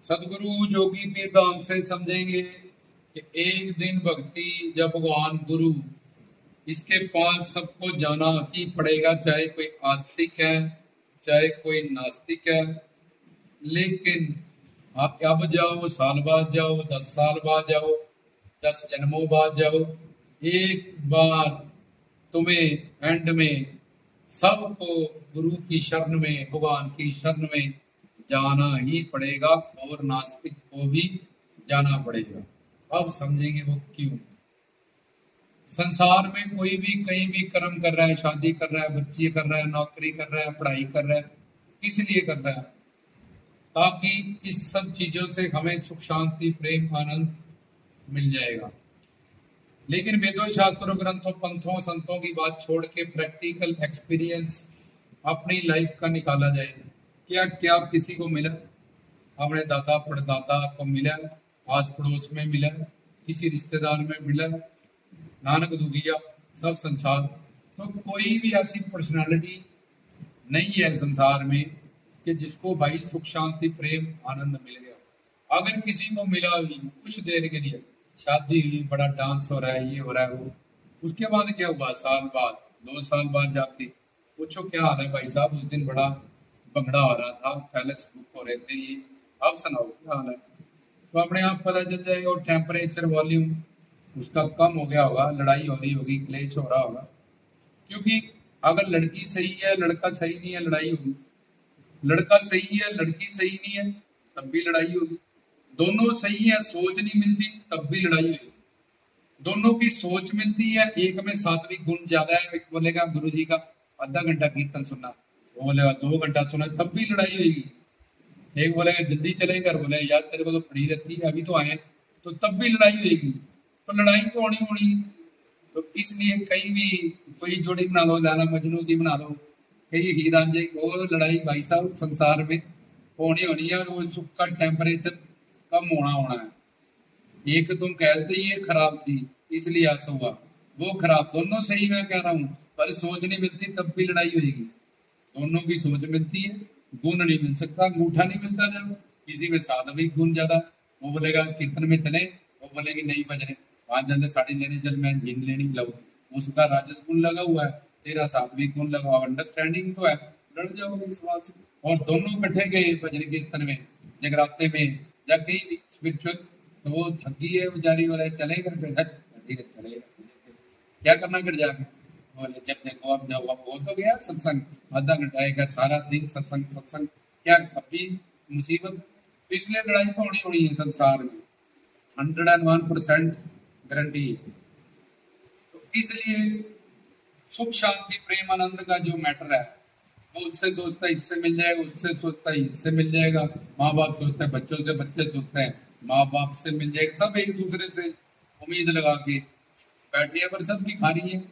सदगुरु जोगी पीर धाम से समझेंगे कि एक दिन भक्ति जब भगवान गुरु इसके पास सबको जाना ही पड़ेगा, चाहे कोई आस्तिक है चाहे कोई नास्तिक है। लेकिन आप अब जाओ, साल बाद जाओ, 10 साल बाद जाओ, 10 जन्मों बाद जाओ, एक बार तुम्हें एंड में सबको गुरु की शरण में, भगवान की शरण में जाना ही पड़ेगा और नास्तिक को भी जाना पड़ेगा। अब समझेंगे वो क्यों। संसार में कोई भी कहीं भी कर्म कर रहा है, शादी कर रहा है, बच्चे कर रहा है, नौकरी कर रहा है, पढ़ाई कर रहा है, किस लिए कर रहा है? ताकि इस सब चीजों से हमें सुख शांति प्रेम आनंद मिल जाएगा। लेकिन वेदों शास्त्रों ग्रंथों पंथों संतों की बात छोड़ के प्रैक्टिकल एक्सपीरियंस अपनी लाइफ का निकाला जाए। क्या क्या किसी को मिला? अपने दादा परदादा को मिला, आस पड़ोस में मिला, किसी रिश्तेदार में मिला, नानक दुगिया सब संसार। तो कोई भी ऐसी पर्सनालिटी नहीं है संसार में कि जिसको भाई सुख शांति प्रेम आनंद मिल गया। अगर किसी को मिला भी कुछ देर के लिए, शादी हुई, बड़ा डांस हो रहा है, ये हो रहा है वो, उसके बाद क्या हुआ? साल बाद 2 साल बाद जाके पूछो क्या हाल है भाई साहब, उस दिन बड़ा भंगड़ा हो रहा था, पैलेस बुक हो रहे थे, ये अब सुनाओ क्या हाल है? तो अपने आप पता चल जाएगा। और टेम्परेचर वॉल्यूम उसका कम हो गया होगा, लड़ाई हो रही होगी, क्लेश हो रहा होगा। क्योंकि अगर लड़की सही है लड़का सही नहीं है, लड़ाई होगी। लड़का सही है लड़की सही नहीं है, तब भी लड़ाई होगी। दोनों सही है, सोच नहीं मिलती, तब भी लड़ाई होगी। दोनों की सोच मिलती है, एक में सात्विक गुण ज्यादा है, एक बोलेगा गुरु जी का आधा घंटा कीर्तन सुनना, वो बोलेगा 2 घंटा सुना, तब भी लड़ाई होगी। एक बोलेगा जल्दी चलेगा, बोले यार तेरे को तो पड़ी रहती है, अभी तो आए, तो तब भी लड़ाई होगी। तो लड़ाई तो होनी होनी। तो इसलिए कहीं भी कोई जोड़ी बना लो, लाला मजनू की बना लो, कहीं हीर रांझे, वो लड़ाई भाई साहब संसार में होनी होनी है। और वो सुख का टेम्परेचर कम होना होना है। एक तुम कहते ही ये खराब थी इसलिए ऐसा हुआ, वो खराब, दोनों सही मैं कह रहा हूँ, पर सोच नहीं मिलती तब भी लड़ाई होगी। दोनों की सोच मिलती है, गुण नहीं मिल सकता, अंगूठा नहीं मिलता। जब किसी में सात्विक गुण ज्यादा, वो बोलेगा कीर्तन में चले, वो बोलेगी नहीं बजने, वहां चलने साड़ी लेने चल, मैं जीन लेनी लग, उसका राजस गुण लगा हुआ है, तेरा सात्विक गुण लगा हुआ, अंडरस्टैंडिंग तो है, लड़ जाओगे इस बात से। और दोनों इकट्ठे गए भजन कीर्तन में, जगराते में, या कहीं स्पिरिचुअल, तो वो थकी है बेचारी, बोले चलेगा चलेगा, क्या करना फिर जाके? बोले जब देखो अब जब हो तो गया सत्संग, आधा घंटा एक सारा दिन सत्संग सत्संग, क्या अभी मुसीबत? तो इसलिए लड़ाई तो होनी होनी है संसार में, 101% गारंटी। तो इसलिए सुख शांति प्रेम आनंद का जो मैटर है, वो उससे सोचता है इससे मिल जाएगा, उससे सोचता है इससे मिल जाएगा, माँ बाप सोचते हैं बच्चों से, बच्चे सोचते हैं माँ बाप से मिल जाएगा, सब एक दूसरे से उम्मीद लगा के बैठे हैं, पर सब की खानी है।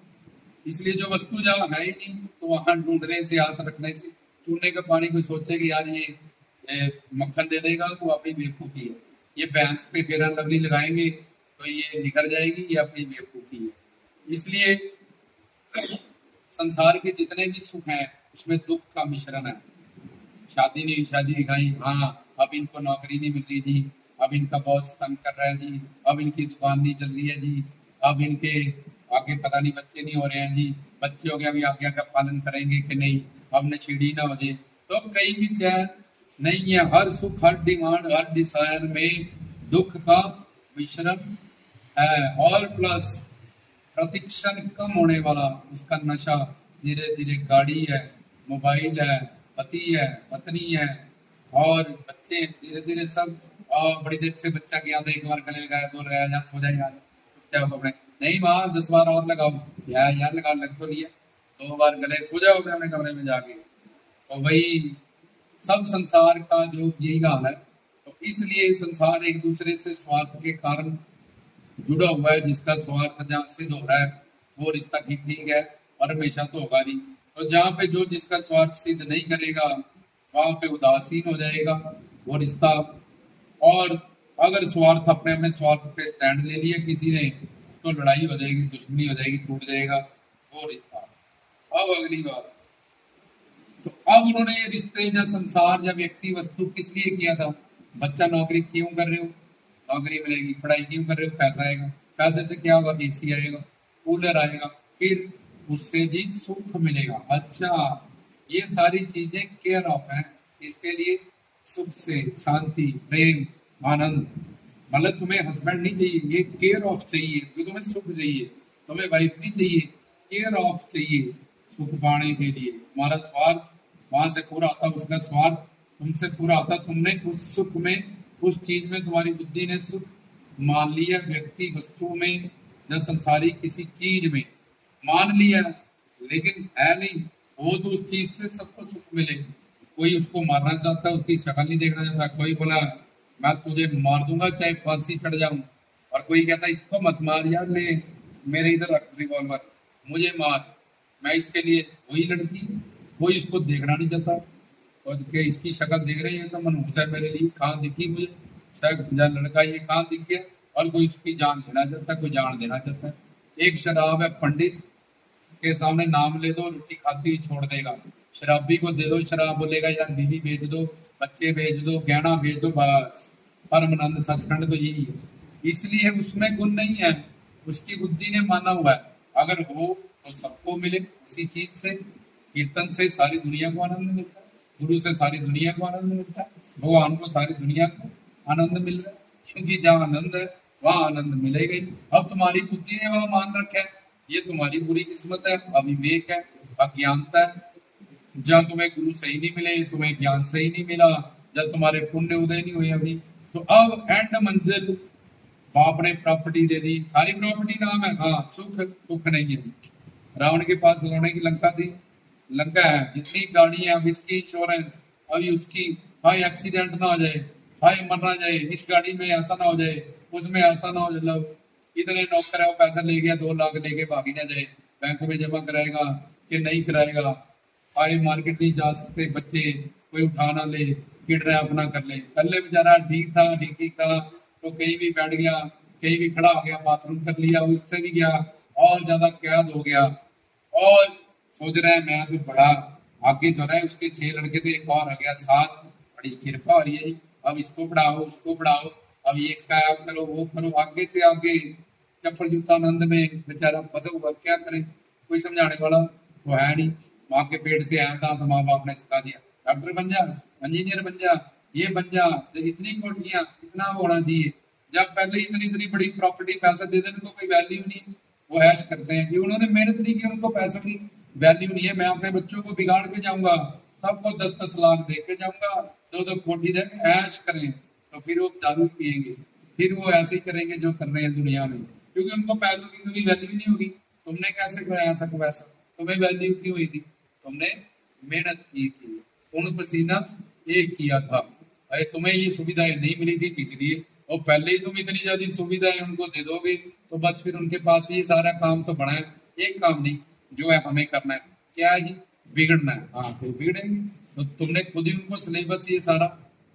इसलिए जो वस्तु जहाँ है ही नहीं, तो वहां ढूंढने से, आस रखने से, चूने का पानी कोई सोचे कि यार ये मक्खन दे देगा, तो अपनी बेवकूफी है। ये भैंस पे फेरा लवली लगाएंगे तो ये निखर जाएगी, ये अपनी बेवकूफी है। इसलिए संसार के जितने भी सुख हैं उसमें दुख का मिश्रण है। शादी नहीं, शादी दिखाई, हाँ अब इनको नौकरी नहीं मिल रही जी, अब इनका बॉस तंग कर रहा है जी, अब इनकी दुकान नहीं चल रही है जी, अब इनके आगे पता नहीं बच्चे नहीं हो रहे हैं जी, बच्चे हो गए अभी आज्ञा का पालन करेंगे कि नहीं, अब नछेड़ी ना हो जाए। तो कहीं भी चैन नहीं है, हर सुख हर डिमांड हर डिजायर में दुख का मिश्रण है। और प्लस प्रतिक्षण कम होने वाला उसका नशा, धीरे धीरे गाड़ी है, मोबाइल है, पति है, पत्नी है, और बच्चे धीरे धीरे सब। और बड़ी देर से बच्चा के याद एक बार गले लगाया, बोल रहा है यार सो जाए यार, चुपचाप अपने, नहीं माँ 10 बार और लगाओ, यार यार लगा, लग तो लिया, 2 बार गले, सो जाओ अपने कमरे में जाके। तो वही सब संसार का जो यही हाल है। तो इसलिए संसार एक दूसरे से स्वार्थ के कारण जुड़ा हुआ है। जिसका स्वार्थ जहाँ सिद्ध हो रहा है वो रिश्ता ठीक ठीक है, और हमेशा तो होगा नहीं। तो जहाँ पे जो जिसका स्वार्थ सिद्ध नहीं करेगा वहां पे उदासीन हो जाएगा वो रिश्ता। और अगर स्वार्थ अपने में स्वार्थ पे स्टैंड ले लिया किसी ने, तो लड़ाई हो जाएगी, दुश्मनी हो जाएगी, टूट जाएगा वो रिश्ता। अब अगली बात, तो अब उन्होंने ये रिश्ते या संसार या व्यक्ति वस्तु किस लिए किया था? बच्चा नौकरी क्यों कर रहे हो, नौकरी मिलेगी। पढ़ाई क्यों कर रहे हो, पैसा आएगा। पैसे से क्या होगा, एसी आएगा, कूलर आएगा, फिर उससे जी सुख मिलेगा। अच्छा, ये सारी चीजें केयर ऑफ है, इसके लिए सुख से शांति, प्रेम, आनंद। मतलब तुम्हें हस्बैंड नहीं चाहिए, ये केयर ऑफ चाहिए। जो तुम्हें सुख चाहिए, तुम्हें वाइफ नहीं चाहिए, केयर ऑफ चाहिए सुख पाने के लिए। तुम्हारा स्वार्थ वहां से पूरा आता, उसका स्वार्थ तुमसे पूरा आता। तुमने उस सुख में, उस चीज में, तुम्हारी बुद्धि ने सुख मान लिया, व्यक्ति वस्तु में या संसारी किसी चीज में मान लिया, लेकिन है नहीं वो। तो उस चीज से सबको सुख मिले। कोई उसको मारना चाहता है, उसकी शक्ल नहीं देखना चाहता। कोई बोला मैं तुझे मार दूंगा चाहे फांसी चढ़ जाऊं, और कोई कहता है इसको मत मार यार, ले मेरे इधर रख रिवॉल्वर, मुझे मार, मैं इसके लिए। वही लड़की, कोई इसको देखना नहीं चाहता, और कि इसकी शक्ल देख रही है तो मनहूस है मेरे लिए, कहाँ दिखी मुझे, शायद लड़का ये कहाँ दिख गया। और कोई उसकी जान देना चाहता है, कोई जान देना चाहता है। एक शराब है, पंडित के सामने नाम ले दो, रोटी खाती ही छोड़ देगा। शराबी को दे दो शराब, बोलेगा यार बीवी बेच दो, बच्चे बेच दो, गहना बेच दो, बस। परमानंद सचखंड तो यही है। इसलिए उसमें गुण नहीं है, उसकी बुद्धि ने माना हुआ है। अगर हो तो सबको मिले उसी चीज से। कीर्तन से सारी दुनिया को आनंद मिलता है, गुरु से सारी दुनिया को आनंद मिलता है, भगवान को सारी दुनिया को आनंद मिल रहा है। क्योंकि जहाँ आनंद है वहां आनंद मिलेगा ही। अब तुम्हारी बुद्धि ने वहां मान रखा है, ये तुम्हारी बुरी किस्मत है, अविवेक है, अज्ञानता है। जब तुम्हें गुरु सही नहीं मिले, तुम्हें ज्ञान सही नहीं मिला, जब तुम्हारे पुण्य उदय नहीं हुए अभी, तो अब एंड मंजिल बाप ने प्रॉपर्टी दे दी, सारी प्रॉपर्टी नाम है, हाँ सुख, सुख नहीं है। रावण के पास सोने की लंका थी, लंका है, जितनी गाड़ी है, अब इसकी इंश्योरेंस, अभी उसकी, हाई एक्सीडेंट ना हो जाए, हाई मर ना जाए, इस गाड़ी में ऐसा ना हो जाए, उसमें ऐसा ना हो जाए। इतने नौकर है, वो पैसा ले गया, 2 लाख लेके भागी ना जाए, बैंक में जमा कराएगा कि नहीं कराएगा। आए मार्केट नहीं जा सकते बच्चे, कोई उठा ना ले, किडनैप ना कर ले। पहले बेचारा ठीक था, ठीक ठीक था, तो कहीं भी बैठ गया, कहीं भी खड़ा हो गया, बाथरूम कर लिया, उससे भी गया और ज्यादा कैद हो गया। और सोच रहे हैं मैं तो बड़ा आगे चल रहा है, उसके 6 लड़के थे, एक और आ गया 7। बड़ी कृपा हो रही है, अब इसको पढ़ाओ, उसको पढ़ाओ, अब ये इसका आप करो, वो करो, आगे से आगे चप्पल जूता आनंद में बेचारा फंसा हुआ। क्या करे, कोई समझाने वाला तो है नहीं। माँ के पेट से आया था तो माँ बाप ने सिखा दिया डॉक्टर बन जा, इंजीनियर बन जा, ये बन जा, तो इतनी कोठियां, इतना होना चाहिए। जब पहले इतनी इतनी बड़ी प्रॉपर्टी पैसा दे देने तो कोई वैल्यू नहीं, वो ऐश करते हैं कि उन्होंने मेहनत नहीं की, उनको पैसों की वैल्यू नहीं है। मैं अपने बच्चों को बिगाड़ के जाऊंगा, सबको 10-10 लाख दे के जाऊंगा, 2-2 कोठी दे ऐश करें, तो फिर वो दारू पिएंगे, फिर वो ऐसे ही करेंगे जो कर रहे हैं दुनिया में, क्योंकि उनको पैसों की कभी वैल्यू नहीं होगी। तुमने कैसे कराया था पैसा, तुम्हें वैल्यू क्यों हुई थी, तुमने मेहनत की थी, खून पसीना एक किया था। अरे तुम्हें ये सुविधाएं नहीं मिली थी इसलिए, और पहले ही तुम इतनी ज्यादा सुविधाएं उनको दे दोगे तो बस फिर उनके पास ये सारा काम तो बना है। एक काम नहीं जो है हमें करना है, क्या है जी, बिगड़ना है। हाँ तो बिगड़ेंगे, तो तुमने खुद ही उनको सिलेबस ये सारा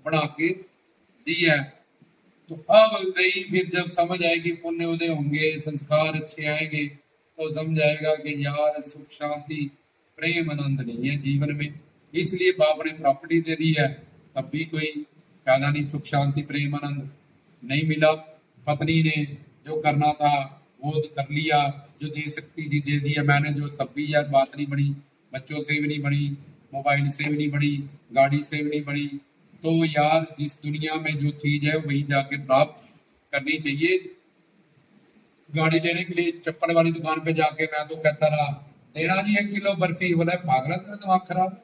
बना के दिया है। तो अब नहीं, फिर जब समझ आएगी, पुण्य उदय होंगे, संस्कार अच्छे आएंगे, तो समझ आएगा कि यार सुख शांति प्रेम आनंद नहीं है जीवन में। इसलिए बाप ने प्रॉपर्टी दे दी है, तब भी कोई फायदा नहीं, सुख शांति प्रेम आनंद नहीं मिला। पत्नी ने जो करना था वो तो कर लिया, जो दे सकती थी दे दिया मैंने, जो तब भी यार बात नहीं बनी, बच्चों से भी नहीं बनी, मोबाइल से भी नहीं बनी, गाड़ी से भी नहीं बनी। तो यार जिस दुनिया में जो चीज है वही जाके प्राप्त करनी चाहिए। गाड़ी लेने के लिए चप्पल वाली दुकान पे जाके मैं तो कहता रहा, देना जी 1 किलो बर्फी, बोला पागल तेरा दिमाग खराब।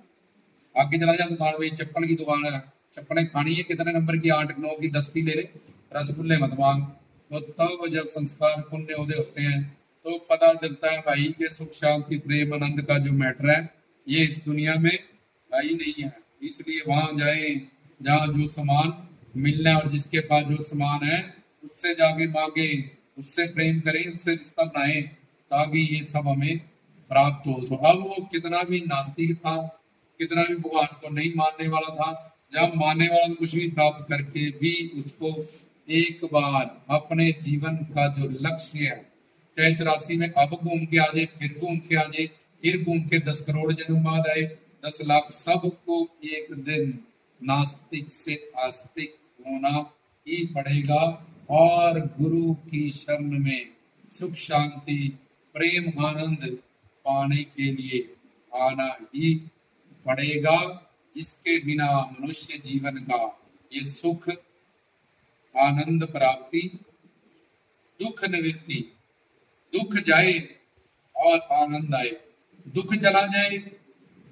आगे चला जा दुकान में, चप्पल की दुकान है, चप्पलें खानी है, कितने नंबर की, 8 9 की 10 की ले ले, रसगुल्ले मत मांग। तो तब जब संस्कार पुण्य उदय होते हैं तो पता चलता है भाई कि सुख शांति प्रेम आनंद का जो मैटर है ये इस दुनिया में भाई नहीं है। इसलिए वहां जाए जहाँ जो सामान मिलना है, और जिसके पास जो सामान है उससे जाके मांगे, उससे प्रेम करें, उससे रिश्ता बनाए, ताकि ये सब हमें प्राप्त हो। तो अब वो कितना भी नास्तिक था, कितना भी भगवान को नहीं मानने वाला था, जब मानने वाला तो कुछ भी प्राप्त करके भी उसको एक बार अपने जीवन का जो लक्ष्य है, चाहे 84 में अब घूम के आ जाए, फिर घूम के आ जाए, फिर घूम के 10 करोड़ जन्म बाद आए, 10 लाख, सबको एक दिन नास्तिक से आस्तिक होना ही पड़ेगा और गुरु की शरण में सुख शांति प्रेम आनंद पाने के लिए आना ही पड़ेगा, जिसके बिना मनुष्य जीवन का ये सुख आनंद प्राप्ति दुख निवृत्ति, दुख जाए और आनंद आए, दुख चला जाए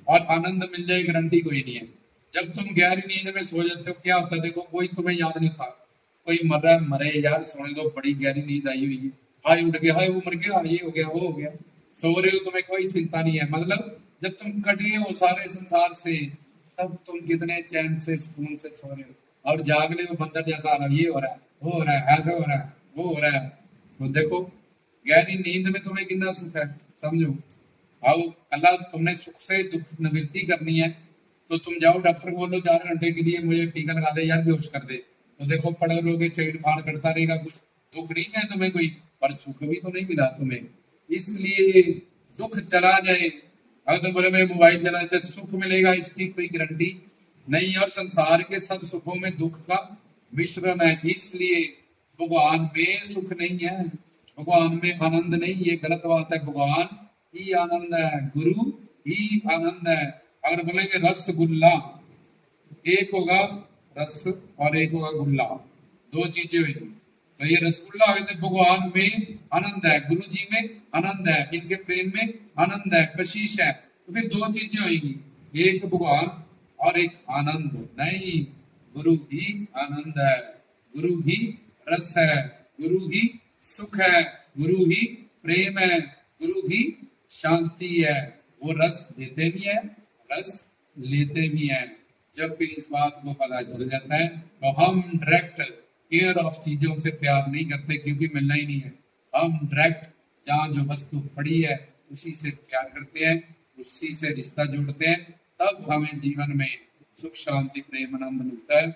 और आनंद मिल जाए, गारंटी कोई नहीं है। जब तुम गहरी नींद में सो जाते हो क्या होता है, देखो कोई तुम्हें याद नहीं था, कोई मर रहा है, मरे यार, सोने दो, बड़ी गहरी नींद आई हुई है, हाय उठ गया, हाय वो मर गया, ये हो गया, वो हो गया, सो रहे हो, तुम्हें कोई चिंता नहीं है। मतलब जब तुम कटे हो सारे संसार से, तब तुम कितने चैन से सुकून से सो रहे हो, और जागले हो बंदर जैसा आ रहा, ये हो रहा है, वो हो रहा है, ऐसा हो रहा है, वो हो रहा है। तो देखो गहरी नींद में तुम्हें कितना सुख है, समझो। अब अल्लाह तुमने सुख से दुख निवृत्ति करनी है, तो तुम जाओ डॉक्टर को बोलो 4 घंटे के लिए मुझे टीका लगा दे यार, बेहोश कर दे, तो देखो पड़े रहोगे, चेड़ फाड़ करता रहेगा, कुछ दुख नहीं है तुम्हें कोई, पर सुख भी तो नहीं मिला तुम्हें। इसलिए दुख चला जाए, अगर तुम बोले मैं मोबाइल चला जाए सुख मिलेगा, इसकी कोई गारंटी नहीं, और संसार के सब सुखों में दुख का मिश्रण है। इसलिए भगवान में सुख नहीं है, भगवान में आनंद नहीं, ये गलत बात है। भगवान ही आनंद है, गुरु ही आनंद है। अगर बोलेंगे रसगुल्ला, एक होगा रस और एक होगा गुल्ला, दो चीजें हुई, तो ये रसगुल्ला है, भगवान में आनंद है, गुरु जी में आनंद है, इनके प्रेम में आनंद है, कशिश है, तो फिर दो चीजें होगी, एक भगवान और एक आनंद नहीं। गुरु ही आनंद है, गुरु ही रस है, गुरु ही सुख है, गुरु ही प्रेम है, गुरु ही शांति है। वो रस देते भी है, रस लेते भी है। जब फिर इस बात को पता चल जाता है तो हम डायरेक्ट केयर ऑफ चीजों से प्यार नहीं करते, क्योंकि मिलना ही नहीं है। हम डायरेक्ट जहाँ जो वस्तु पड़ी है उसी से प्यार करते हैं, उसी से रिश्ता जोड़ते हैं, तब हमें जीवन में सुख शांति प्रेम आनंद मिलता है।